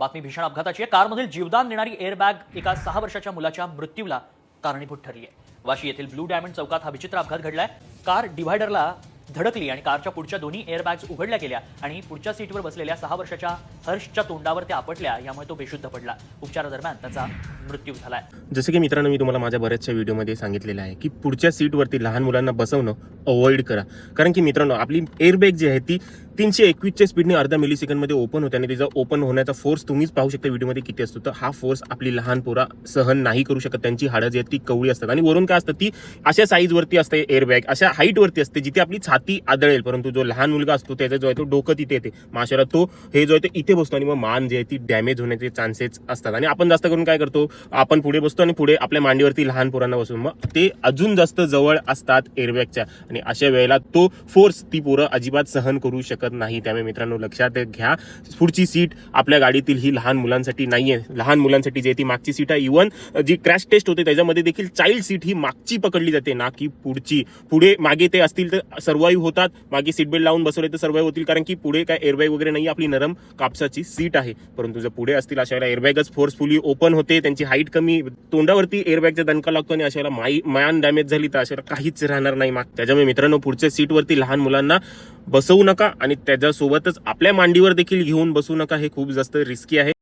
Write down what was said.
बातमी भीषण अपघाताची आहे. कारमधील जीवदान देणारी एअरबॅग एका 6 वर्षाच्या मुलाच्या मृत्यूला कारणीभूत ठरली आहे. वाशी येथील ब्लू डायमंड चौकात हा विचित्र अपघात घडलाय. कार डिव्हायडरला धडकली आणि कारच्या पुढच्या दोन्ही एअरबॅग्स उघडल्या गेल्या आणि पुढच्या सीटवर बसलेल्या 6 वर्षाच्या हर्षच्या तोंडावर त्या आपटल्या. यामुळे तो बेशुद्ध पडला. उपचारादरम्यान त्याचा मृत्यू झालाय. जसे की मित्रांनो, मी तुम्हाला माझ्या बऱ्याचशा व्हिडिओमध्ये सांगितलेलं आहे की पुढच्या सीटवरती लहान मुलांना बसवणं अवॉइड करा. कारण की मित्रांनो, आपली एअरबॅग जी आहे ती 321च्या स्पीडने अर्धा मिलीसेकंडमध्ये ओपन होते आणि तिचा ओपन होण्याचा फोर्स तुम्हीच पाहू शकता व्हिडिओमध्ये किती असतो. तर हा फोर्स आपली लहान पोरा सहन नाही करू शकत. त्यांची हाडं जी आहेत ती कवळी असतात आणि वरून काय असतं, ती अशा साईजवरती असते एअरबॅग, अशा हाईटवरती असते जिथे आपली छाती आदळेल. परंतु जो लहान मुलगा असतो त्याचा जो आहे तो डोकं तिथे येते, माशाला तो हे जो आहे तो इथे बसतो आणि मग मान जी आहे ती डॅमेज होण्याचे चान्सेस असतात. आणि आपण जास्त करून काय करतो, आपण पुढे बसतो आणि पुढे आपल्या मांडीवरती लहान पोरांना बसवून मग ते अजून जास्त जवळ असतात एअरबॅगच्या आणि अशा वेळेला तो फोर्स ती पोरं अजिबात सहन करू शकत नाही. त्यामुळे मित्रांनो लक्षात घ्या, पुढची सीट आपल्या गाडीतील ही लहान मुलांसाठी नाहीये. लहान मुलांसाठी जी आहे ती मागची सीट आहे. इव्हन जी क्रॅश टेस्ट होते त्याच्यामध्ये देखील चाइल्ड सीट ही मागची पकडली जाते, ना की पुढची. पुढे मागे ते असतील तर सर्वाईव्ह होतात, मागे सीट बेल्ट लावून बसवले तर सर्वाईव्ह होतील, कारण की पुढे काय एअरबॅग वगैरे नाही, आपली नरम कापसाची सीट आहे. परंतु जर पुढे असतील अशा वेळेला एअरबॅगच फोर्सफुली ओपन होते, त्यांची हाईट कमी, तोंडावरती एअरबॅगचा दणका लागतो आणि अशा वेळेला मान डॅमेज झाली तर अशा वेळेला काहीच राहणार नाही माग. त्याच्यामुळे मित्रांनो, पुढच्या सीटवरती लहान मुलांना बसवू नका आणि त्याच्यासोबतच आपल्या मांडीवर देखील घेऊन बसू नका. हे खूप जास्त रिस्की आहे.